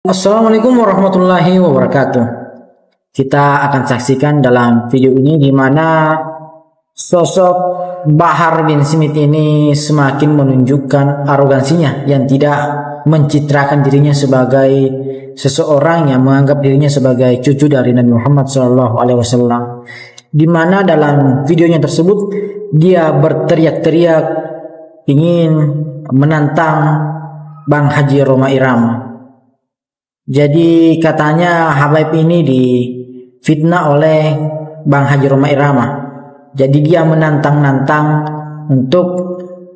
Assalamualaikum warahmatullahi wabarakatuh. Kita akan saksikan dalam video ini di mana sosok Bahar bin Smith ini semakin menunjukkan arogansinya yang tidak mencitrakan dirinya sebagai seseorang yang menganggap dirinya sebagai cucu dari Nabi Muhammad SAW. Di mana dalam videonya tersebut dia berteriak-teriak ingin menantang Bang Haji Rhoma Irama. Jadi katanya Habaib ini difitnah oleh Bang Haji Rhoma Irama. Jadi dia menantang-nantang untuk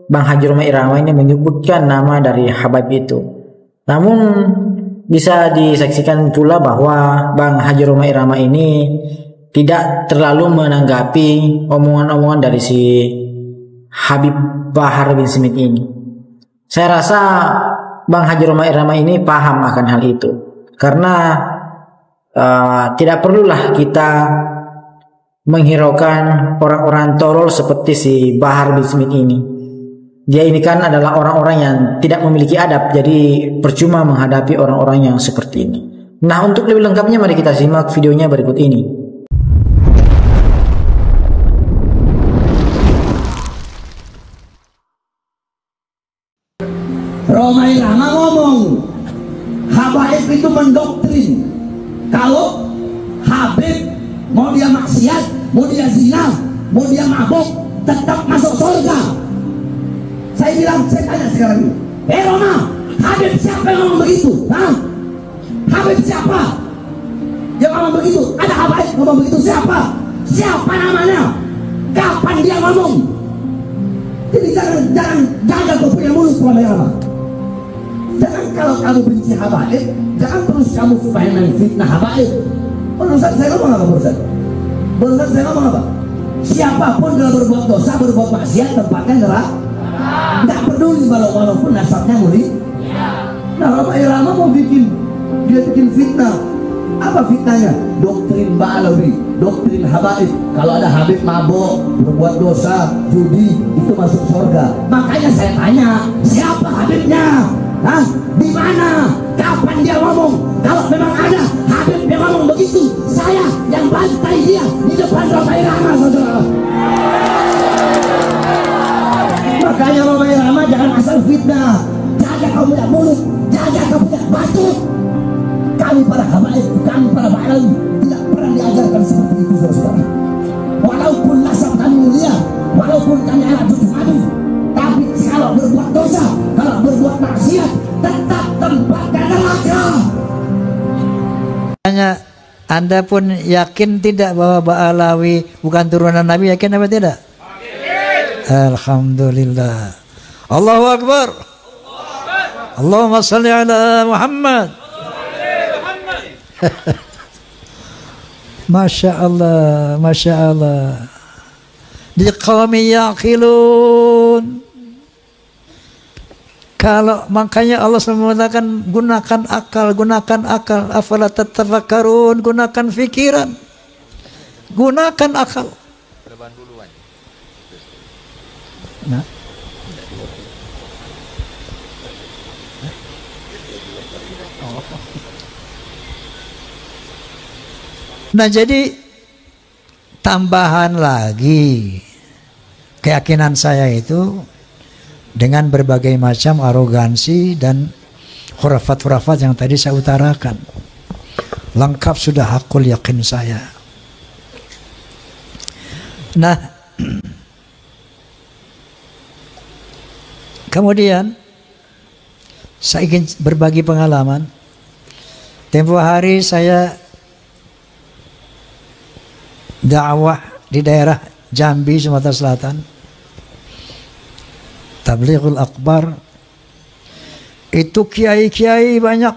Bang Haji Rhoma Irama ini menyebutkan nama dari Habaib itu. Namun bisa disaksikan pula bahwa Bang Haji Rhoma Irama ini tidak terlalu menanggapi omongan-omongan dari si Habib Bahar bin Smith ini. Saya rasa Bang Haji Rhoma Irama ini paham akan hal itu, karena tidak perlulah kita menghiraukan orang-orang tolol seperti si Bahar bin Smith ini. Dia ini kan adalah orang-orang yang tidak memiliki adab, jadi percuma menghadapi orang-orang yang seperti ini. Nah, untuk lebih lengkapnya mari kita simak videonya berikut ini. Rhoma Irama ngomong Habaib itu mendoktrin kalau Habib mau dia maksiat, mau dia zina, mau dia mabuk, tetap masuk surga. Saya bilang, saya tanya sekarang ini, Rhoma, Habib siapa yang ngomong begitu? Hah? Habib siapa yang ngomong begitu? Ada Habaib ngomong begitu, siapa? Siapa namanya? Kapan dia ngomong? Jadi jangan jaga kau punya mulut, Rhoma Irama. Jangan kalau kamu benci Habaib, jangan terus kamu fitnah Habaib. Barusan saya ngomong apa barusan? Barusan saya ngomong apa? Siapapun kalau berbuat dosa, berbuat maksiat, tempatnya neraka. Tidak peduli walaupun nasabnya mulia. Nah, Rhoma Irama mau dia bikin fitnah. Apa fitnahnya? Doktrin Ba'alawi, doktrin Habaib. Kalau ada Habib mabuk, berbuat dosa, judi, itu masuk surga. Makanya saya tanya, siapa Habibnya? Hah? Di mana? Kapan dia ngomong? Kalau memang ada Habib yang ngomong begitu, saya yang bantai dia di depan Rhoma Irama, saudara. Makanya Rhoma Irama jangan asal fitnah. Jaga kamu punya mulut, jaga kamu punya batuk. Kami para Habaib, kami para Ba'alawi tidak pernah diajarkan seperti itu, saudara. Walaupun nasab kami mulia, walaupun kami anak cucu Nabi, tapi kalau berbuat dosa, kalau berbuat maksiat, tetap tempatnya neraka. Anda pun yakin tidak bahwa Ba'alawi bukan turunan Nabi? Yakin apa tidak? Alhamdulillah. Allahu Akbar. Allahumma salli ala Muhammad. Masya Allah, Masya Allah. Di qawmi yaqilun. Kalau makanya Allah mengatakan gunakan akal, gunakan akal. Afala tatafakkarun, gunakan fikiran, gunakan akal. Nah, jadi tambahan lagi keyakinan saya itu dengan berbagai macam arogansi dan khurafat-khurafat yang tadi saya utarakan. Lengkap sudah hakul yakin saya. Nah, kemudian saya ingin berbagi pengalaman. Tempo hari saya dakwah di daerah Jambi, Sumatera Selatan. Tablighul Akbar. Itu kiai-kiai banyak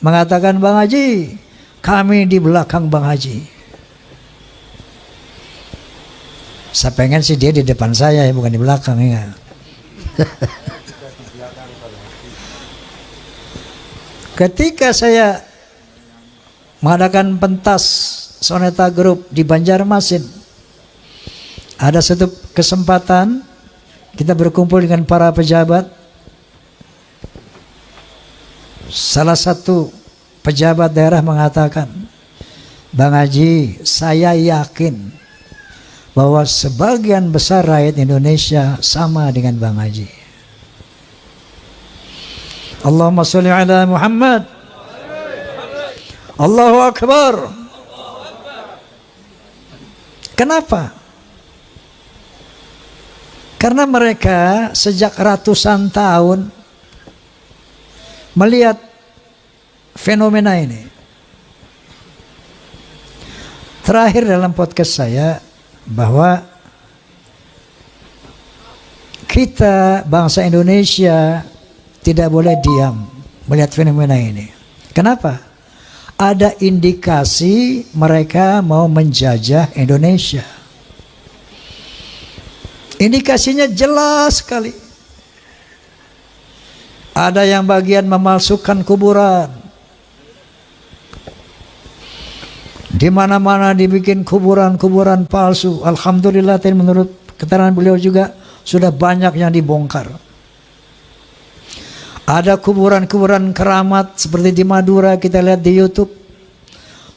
mengatakan, Bang Haji, kami di belakang Bang Haji. Saya pengen sih dia di depan saya, ya, bukan di belakang, ya. Ketika saya mengadakan pentas Soneta Group di Banjarmasin, ada satu kesempatan kita berkumpul dengan para pejabat. Salah satu pejabat daerah mengatakan, Bang Haji, saya yakin bahwa sebagian besar rakyat Indonesia sama dengan Bang Haji. Allahumma sholli ala Muhammad. Allahu Akbar. Kenapa? Karena mereka sejak ratusan tahun melihat fenomena ini. Terakhir dalam podcast saya bahwa kita bangsa Indonesia tidak boleh diam melihat fenomena ini. Kenapa? Ada indikasi mereka mau menjajah Indonesia. Indikasinya jelas sekali. Ada yang bagian memalsukan kuburan. Di mana-mana dibikin kuburan-kuburan palsu. Alhamdulillah, menurut keterangan beliau juga sudah banyak yang dibongkar. Ada kuburan-kuburan keramat seperti di Madura, kita lihat di YouTube.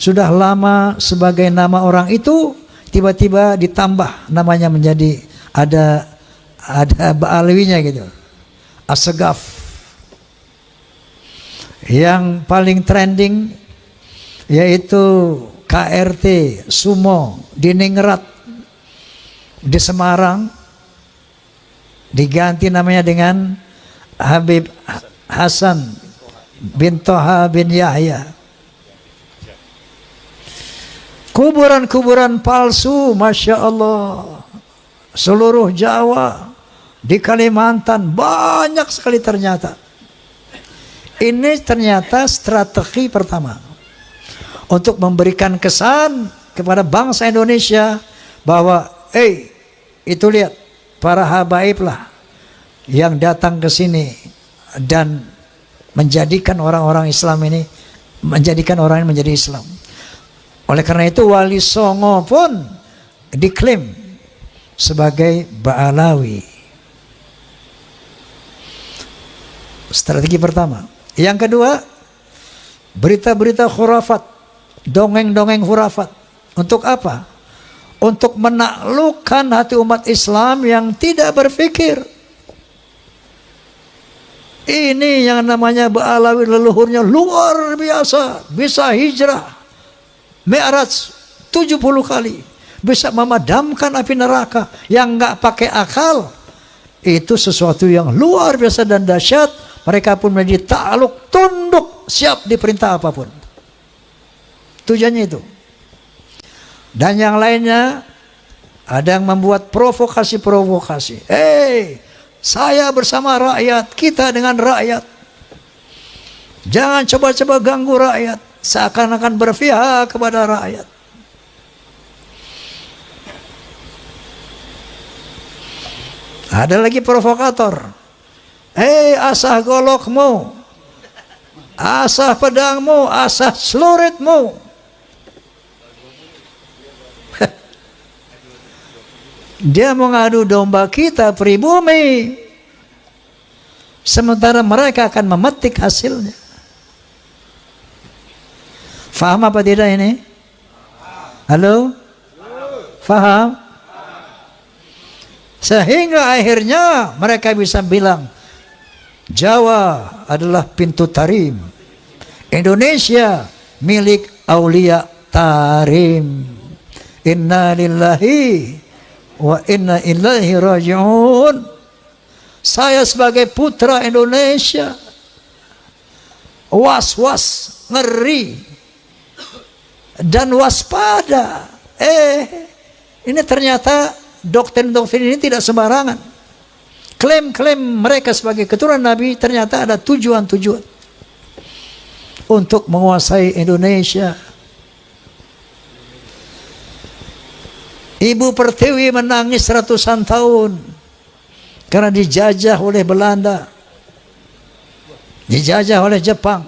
Sudah lama sebagai nama orang itu tiba-tiba ditambah namanya menjadi ada Ba'alwinya gitu. Asegaf. Yang paling trending yaitu KRT Sumo di Ningrat di Semarang, diganti namanya dengan Habib Hasan bin Toha bin Yahya. Kuburan-kuburan palsu, Masya Allah, seluruh Jawa, di Kalimantan banyak sekali ternyata. Ini ternyata strategi pertama untuk memberikan kesan kepada bangsa Indonesia bahwa itu lihat para habaib lah yang datang ke sini dan menjadikan orang-orang Islam ini, menjadikan orang ini menjadi Islam. Oleh karena itu Wali Songo pun diklaim sebagai Ba'alawi. Strategi pertama. Yang kedua, berita-berita khurafat, dongeng-dongeng khurafat. Untuk apa? Untuk menaklukkan hati umat Islam yang tidak berpikir. Ini yang namanya Ba'alawi, leluhurnya luar biasa, bisa hijrah Mi'raj 70 kali, bisa memadamkan api neraka yang nggak pakai akal. Itu sesuatu yang luar biasa dan dahsyat. Mereka pun menjadi takluk, tunduk, siap diperintah apapun. Tujuannya itu. Dan yang lainnya, ada yang membuat provokasi-provokasi. Saya bersama rakyat, kita dengan rakyat. Jangan coba-coba ganggu rakyat. Seakan-akan berpihak kepada rakyat. Ada lagi provokator. Asah golokmu, asah pedangmu, asah celuritmu. Dia mengadu domba kita pribumi, sementara mereka akan memetik hasilnya. Faham apa tidak ini? Halo? Faham? Sehingga akhirnya mereka bisa bilang, Jawa adalah pintu tarim, Indonesia milik Aulia Tarim. Inna lillahi wa inna ilaihi raji'un. Saya sebagai putra Indonesia was-was, ngeri dan waspada. Ini ternyata doktrin-doktrin ini tidak sembarangan. Klaim-klaim mereka sebagai keturunan Nabi ternyata ada tujuan-tujuan untuk menguasai Indonesia. Ibu Pertiwi menangis ratusan tahun karena dijajah oleh Belanda, dijajah oleh Jepang.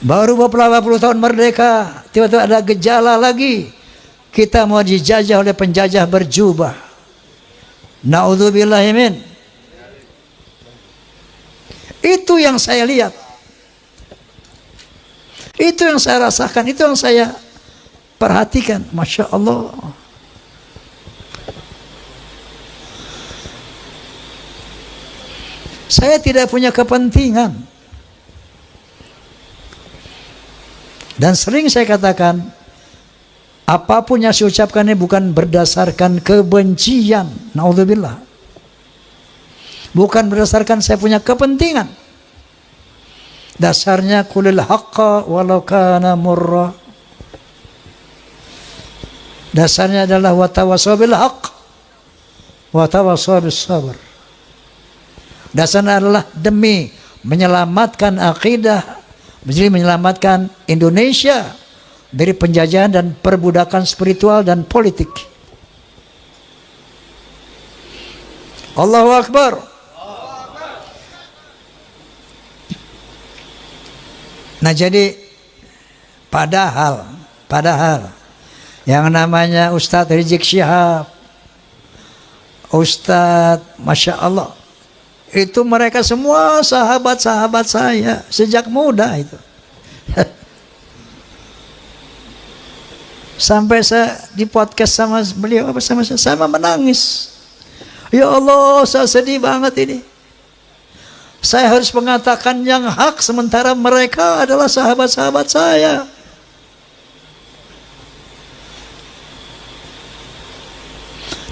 Baru beberapa puluh tahun merdeka, tiba-tiba ada gejala lagi. Kita mau dijajah oleh penjajah berjubah. Na'udzubillahi min. Itu yang saya lihat. Itu yang saya rasakan, itu yang saya perhatikan. Masya Allah. Saya tidak punya kepentingan. Dan sering saya katakan, apapun yang saya ucapkan ini bukan berdasarkan kebencian. Naudzubillah. Bukan berdasarkan saya punya kepentingan. Dasarnya qulil haqqa walau kana murra. Dasarnya adalah wa tawassaw bil haqq wa tawassaw bis sabr. Dasarnya adalah demi menyelamatkan akidah, jadi menyelamatkan Indonesia dari penjajahan dan perbudakan spiritual dan politik. Allahu Akbar. Nah jadi padahal yang namanya Ustadz Rizik Syihab, Ustadz Masya Allah, itu mereka semua sahabat-sahabat saya sejak muda itu. Sampai saya di podcast sama beliau sama menangis. Ya Allah, saya sedih banget ini. Saya harus mengatakan yang hak sementara mereka adalah sahabat-sahabat saya.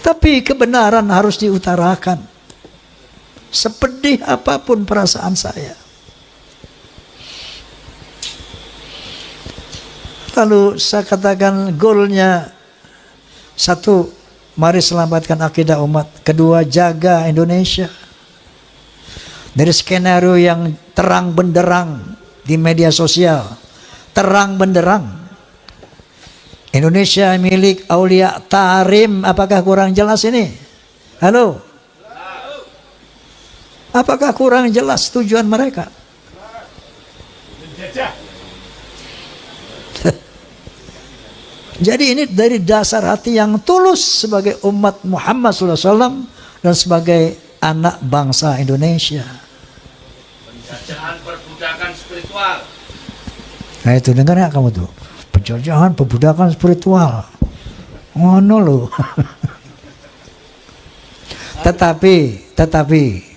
Tapi kebenaran harus diutarakan. Sepedih apapun perasaan saya. Lalu saya katakan goalnya satu, mari selamatkan akidah umat. Kedua, jaga Indonesia dari skenario yang terang benderang di media sosial. Terang benderang Indonesia milik Aulia Tarim. Apakah kurang jelas ini? Halo? Apakah kurang jelas tujuan mereka? Jadi ini dari dasar hati yang tulus sebagai umat Muhammad SAW dan sebagai anak bangsa Indonesia. Penjajahan perbudakan spiritual. Nah itu dengar ya kamu tuh, penjajahan perbudakan spiritual. Ngono loh. Tetapi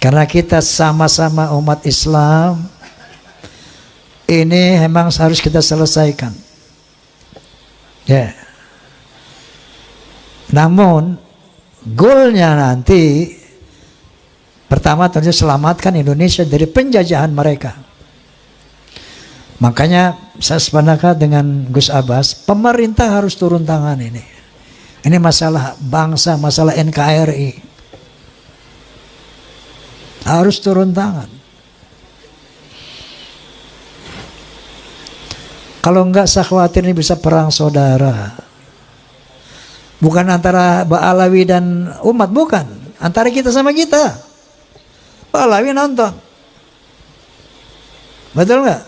karena kita sama-sama umat Islam, ini memang harus kita selesaikan. Ya. Namun goalnya nanti pertama tentu selamatkan Indonesia dari penjajahan mereka. Makanya saya sepakat dengan Gus Abbas, pemerintah harus turun tangan ini. Ini masalah bangsa, masalah NKRI. Harus turun tangan. Kalau enggak saya khawatir ini bisa perang saudara. Bukan antara Ba'alawi dan umat, bukan. Antara kita sama kita. Ba'alawi nonton. Betul enggak?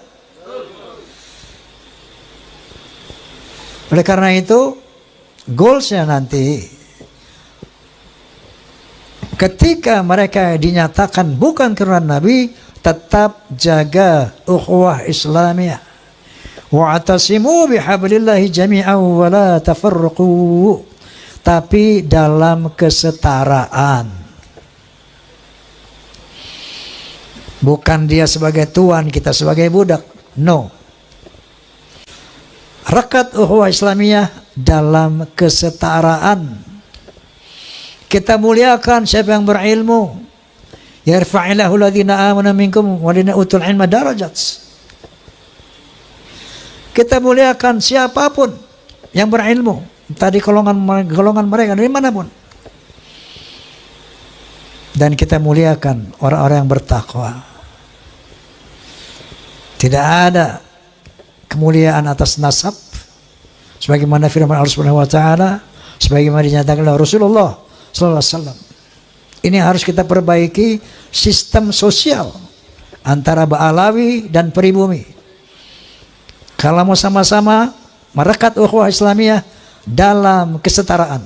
Oleh karena itu, goalsnya nanti, ketika mereka dinyatakan bukan karena Nabi, tetap jaga ukhuwah Islamiyah. Wa'tasimu bihablillahi jami'an wa la tafarraqu. Tapi dalam kesetaraan. Bukan dia sebagai tuan, kita sebagai budak. No. Rekat ukhuwah Islamiyah dalam kesetaraan. Kita muliakan siapa yang berilmu. Yarfa'illahu alladhina amanu minkum walladhina utul ilma darajat. Kita muliakan siapapun yang berilmu, tadi golongan mereka dari manapun. Dan kita muliakan orang-orang yang bertakwa. Tidak ada kemuliaan atas nasab, sebagaimana firman Allah Subhanahu wa taala, sebagaimana dinyatakan oleh Rasulullah sallallahu alaihi wasallam. Ini harus kita perbaiki sistem sosial antara Ba'alawi dan pribumi. Kalau mau sama-sama merekat ukhuwah Islamiyah dalam kesetaraan.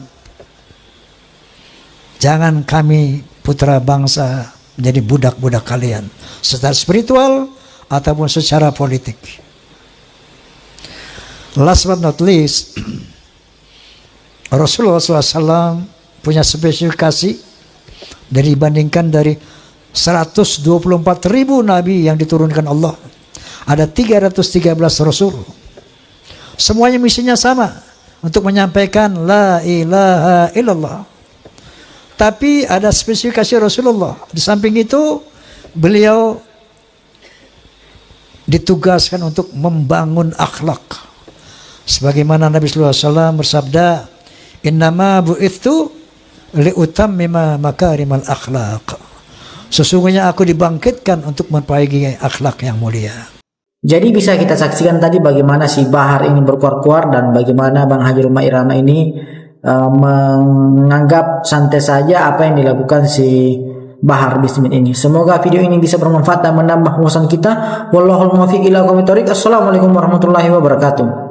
Jangan kami putra bangsa menjadi budak-budak kalian, secara spiritual ataupun secara politik. Last but not least, Rasulullah SAW punya spesifikasi dibandingkan dari 124.000 nabi yang diturunkan Allah. Ada 313 Rasul. Semuanya misinya sama, untuk menyampaikan la ilaha illallah. Tapi ada spesifikasi Rasulullah. Di samping itu, beliau ditugaskan untuk membangun akhlak. Sebagaimana Nabi sallallahu alaihi wasallam bersabda, "Innama bu'itsu liutammima makarimal akhlaq." Sesungguhnya aku dibangkitkan untuk memperbaiki akhlak yang mulia. Jadi bisa kita saksikan tadi bagaimana si Bahar ini berkuar-kuar dan bagaimana Bang Haji Roma Irama ini menganggap santai saja apa yang dilakukan si Bahar bin Smith ini. Semoga video ini bisa bermanfaat dan menambah wawasan kita. Wallahul muwaffiq ila aqwamit thoriq. Assalamualaikum warahmatullahi wabarakatuh.